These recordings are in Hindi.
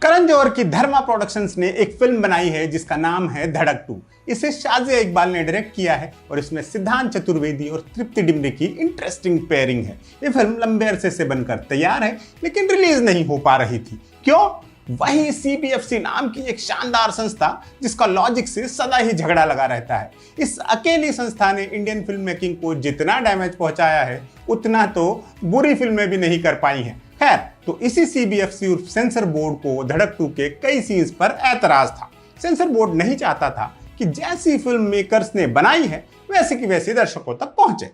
करण जौहर की धर्मा प्रोडक्शंस ने एक फिल्म बनाई है जिसका नाम है धड़क 2। इसे शाजिया इकबाल ने डायरेक्ट किया है और इसमें सिद्धांत चतुर्वेदी और तृप्ति डिमरी की इंटरेस्टिंग पेयरिंग है। ये फिल्म लंबे अरसे से बनकर तैयार है लेकिन रिलीज नहीं हो पा रही थी। क्यों? वही सीबीएफसी नाम की एक शानदार संस्था जिसका लॉजिक से सदा ही झगड़ा लगा रहता है। इस अकेली संस्था ने इंडियन फिल्म मेकिंग को जितना डैमेज पहुंचाया है उतना तो बुरी फिल्में भी नहीं कर पाई हैं। खैर, तो इसी सीबीएफसी और सेंसर बोर्ड को धड़क 2 के कई सीन्स पर ऐतराज था। सेंसर बोर्ड नहीं चाहता था कि जैसी फिल्म मेकर्स ने बनाई है वैसे की वैसी दर्शकों तक पहुंचे।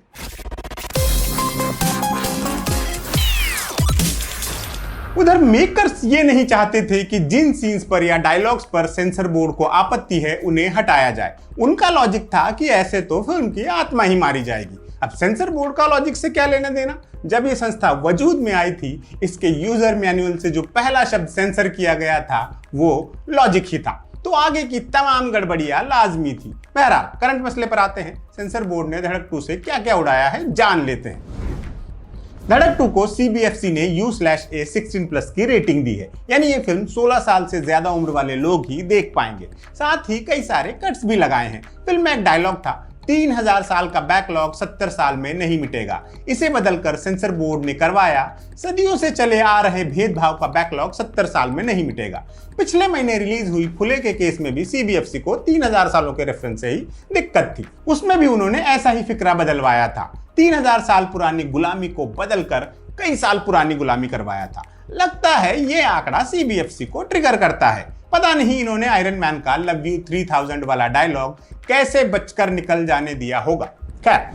उधर मेकर्स ये नहीं चाहते थे कि जिन सीन्स पर या डायलॉग्स पर सेंसर बोर्ड को आपत्ति है उन्हें हटाया जाए। उनका लॉजिक था कि ऐसे तो फिल्म की आत्मा ही मारी जाएगी। अब सेंसर बोर्ड का लॉजिक से क्या लेना देना? जब ये संस्था वजूद में आई थी, इसके यूजर मैनुअल से जो पहला शब्द सेंसर किया गया था वो लॉजिक ही था, तो आगे की तमाम गड़बड़ियां लाजमी थी। बहरहाल, करंट मसले पर आते हैं। सेंसर बोर्ड ने धड़क 2 से क्या क्या उड़ाया है जान लेते हैं। धड़क 2 को सीबीएफसी ने U/A 16+ की रेटिंग दी है, यानी ये फिल्म 16 साल से ज्यादा उम्र वाले लोग ही देख पाएंगे। साथ ही कई सारे कट्स भी लगाए हैं। फिल्म में एक डायलॉग था, 3000 साल का बैकलॉग 70 साल में नहीं मिटेगा। इसे बदलकर सेंसर बोर्ड ने करवाया, सदियों से चले आ रहे भेदभाव का बैकलॉग 70 साल में नहीं मिटेगा। पिछले महीने रिलीज हुई फुले के केस में भी सीबीएफसी को 3000 सालों के रेफरेंस से ही दिक्कत थी। उसमें भी उन्होंने ऐसा ही फिक्रा बदलवाया था। 3000 साल पुरानी गुलामी को बदलकर कई साल पुरानी गुलामी करवाया था। लगता है ये आंकड़ा सीबीएफसी को ट्रिगर करता है। पता नहीं इन्होंने आयरन मैन का लव यू 3000 वाला डायलॉग कैसे बचकर निकल जाने दिया होगा। खैर,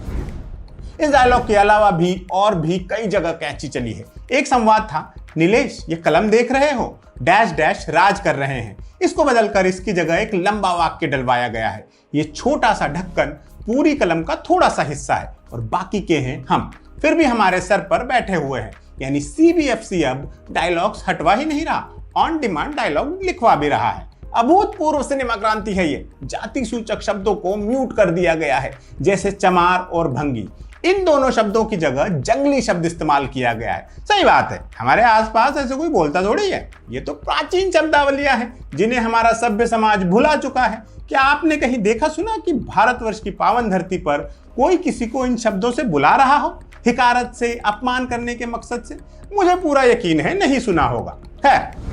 इस डायलॉग के अलावा भी और भी कई जगह कैची चली है। एक संवाद था, नीलेश ये कलम देख रहे हो, डैश डैश राज कर रहे हैं। इसको बदलकर इसकी जगह एक लंबा वाक्य डलवाया गया है, ये छोटा सा ढक्कन पूरी कलम का थोड़ा सा हिस्सा है और बाकी के हैं हम, फिर भी हमारे सर पर बैठे हुए हैं। यानी सीबीएफसी अब डायलॉग्स हटवा ही नहीं रहा, ऑन डिमांड डायलॉग लिखवा भी रहा है। अभूतपूर्व सिनेमा क्रांति है ये। जाति सूचक शब्दों को म्यूट कर दिया गया है, जैसे चमार और भंगी। इन दोनों शब्दों की जगह जंगली शब्द इस्तेमाल किया गया है। सही बात है, हमारे आसपास ऐसे कोई बोलता थोड़ी है। ये तो प्राचीन शब्दावलियां हैं जिन्हें हमारा सभ्य समाज भुला चुका है। क्या आपने कहीं देखा सुना कि भारतवर्ष की पावन धरती पर कोई किसी को इन शब्दों से बुला रहा हो, हिकारत से, अपमान करने के मकसद से? मुझे पूरा यकीन है नहीं सुना होगा। है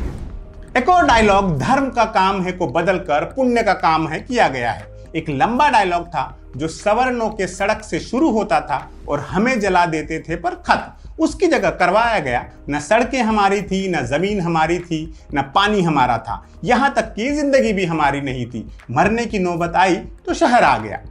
एक और डायलॉग धर्म का काम है को बदलकर पुण्य का काम है किया गया है। एक लंबा डायलॉग था जो सवर्णों के सड़क से शुरू होता था और हमें जला देते थे पर खत, उसकी जगह करवाया गया, न सड़कें हमारी थी, न जमीन हमारी थी, न पानी हमारा था, यहां तक कि जिंदगी भी हमारी नहीं थी। मरने की नौबत आई तो शहर आ गया।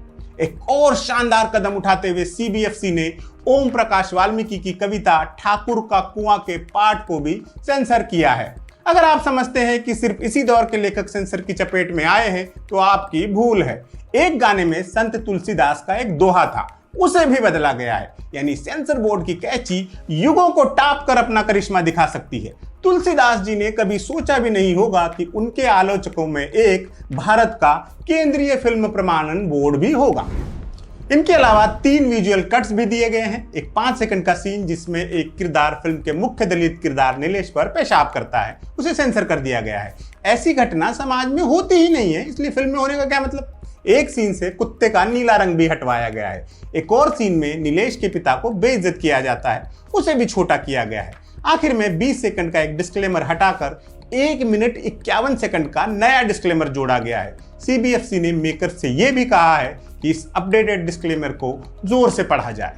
एक और शानदार कदम उठाते हुए सीबीएफसी ने ओम प्रकाश वाल्मीकि की कविता ठाकुर का कुआं के पाठ को भी सेंसर किया है। अगर आप समझते हैं कि सिर्फ इसी दौर के लेखक सेंसर की चपेट में आए हैं तो आपकी भूल है। एक गाने में संत तुलसीदास का एक दोहा था, उसे भी बदला गया है। यानी सेंसर बोर्ड की कैची युगों को टाप कर अपना करिश्मा दिखा सकती है। तुलसीदास जी ने कभी सोचा भी नहीं होगा कि उनके आलोचकों में एक भारत का केंद्रीय फिल्म प्रमाणन बोर्ड भी होगा। इनके अलावा 3 विजुअल कट्स भी दिए गए हैं। एक 5 सेकंड का सीन जिसमें एक किरदार फिल्म के मुख्य दलित किरदार नीलेश पर पेशाब करता है, उसे सेंसर कर दिया गया है। ऐसी घटना समाज में होती ही नहीं है, इसलिए फिल्म में होने का क्या मतलब। एक सीन से कुत्ते का नीला रंग भी हटवाया गया है। एक और सीन में नीलेश के पिता को बेइज्जत किया जाता है, उसे भी छोटा किया गया है। आखिर में 20 सेकंड का एक डिस्क्लेमर हटाकर 1 मिनट 51 सेकंड का नया डिस्क्लेमर जोड़ा गया है। सीबीएफसी ने मेकर से यह भी कहा है कि इस अपडेटेड डिस्क्लेमर को जोर से पढ़ा जाए।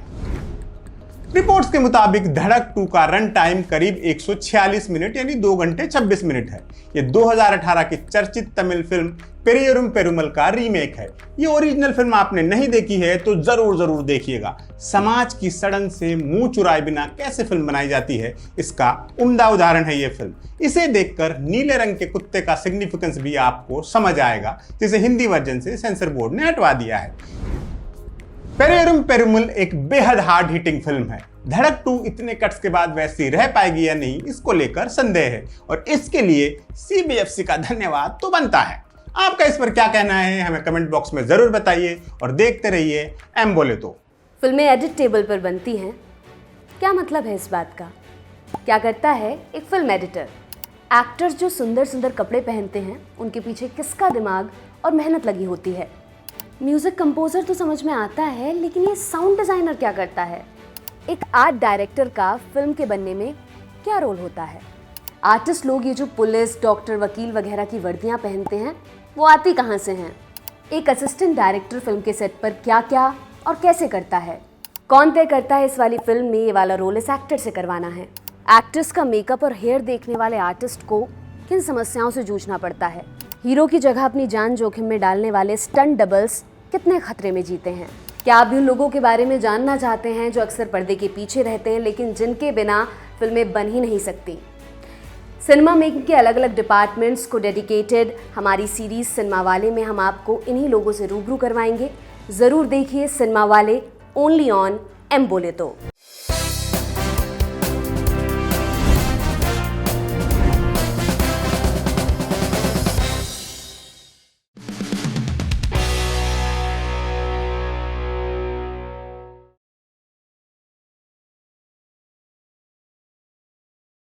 रिपोर्ट्स के मुताबिक धड़क 2 का रन टाइम करीब 146 मिनट यानी 2 घंटे 26 मिनट है। ये 2018 की चर्चित तमिल फिल्म पेरियरुम पेरुमल का रीमेक है। ये ओरिजिनल फिल्म आपने नहीं देखी है तो जरूर देखिएगा। समाज की सड़न से मुंह चुराए बिना कैसे फिल्म बनाई जाती है, इसका उम्दा उदाहरण है ये फिल्म। इसे देखकर नीले रंग के कुत्ते का सिग्निफिकेंस भी आपको समझ आएगा, जिसे हिंदी वर्जन से सेंसर बोर्ड ने हटवा दिया है। पेरियरुम पेरुमल एक बेहद हार्ड हिटिंग फिल्म है। धड़क 2 इतने कट्स के बाद वैसी रह पाएगी या नहीं, इसको लेकर संदेह है और इसके लिए सीबीएफसी का धन्यवाद तो बनता है। आपका इस पर क्या कहना है हमें कमेंट बॉक्स में जरूर बताइए और देखते रहिए एम बोले तो। फिल्में एडिट टेबल पर बनती हैं, क्या मतलब है इस बात का? क्या करता है एक फिल्म एडिटर? एक्टर्स जो सुंदर सुंदर कपड़े पहनते हैं उनके पीछे किसका दिमाग और मेहनत लगी होती है। म्यूजिक कंपोजर तो समझ में आता है, लेकिन ये साउंड डिजाइनर क्या करता है। एक आर्ट डायरेक्टर का फिल्म के बनने में क्या रोल होता है। आर्टिस्ट लोग ये जो पुलिस, डॉक्टर, वकील वगैरह की वर्दियां पहनते हैं वो आती कहाँ से हैं। एक असिस्टेंट डायरेक्टर फिल्म के सेट पर क्या क्या और कैसे करता है। कौन तय करता है इस वाली फिल्म में ये वाला रोल इस एक्टर से करवाना है। एक्ट्रेस का मेकअप और हेयर देखने वाले आर्टिस्ट को किन समस्याओं से जूझना पड़ता है। हीरो की जगह अपनी जान जोखिम में डालने वाले स्टंट डबल्स कितने खतरे में जीते हैं। क्या आप भी उन लोगों के बारे में जानना चाहते हैं जो अक्सर पर्दे के पीछे रहते हैं लेकिन जिनके बिना फिल्में बन ही नहीं सकती। सिनेमा मेकिंग के अलग अलग डिपार्टमेंट्स को डेडिकेटेड हमारी सीरीज सिनेमा वाले में हम आपको इन्हीं लोगों से रूबरू करवाएंगे। ज़रूर देखिए सिनेमा वाले, ओनली ऑन एम बोले तो।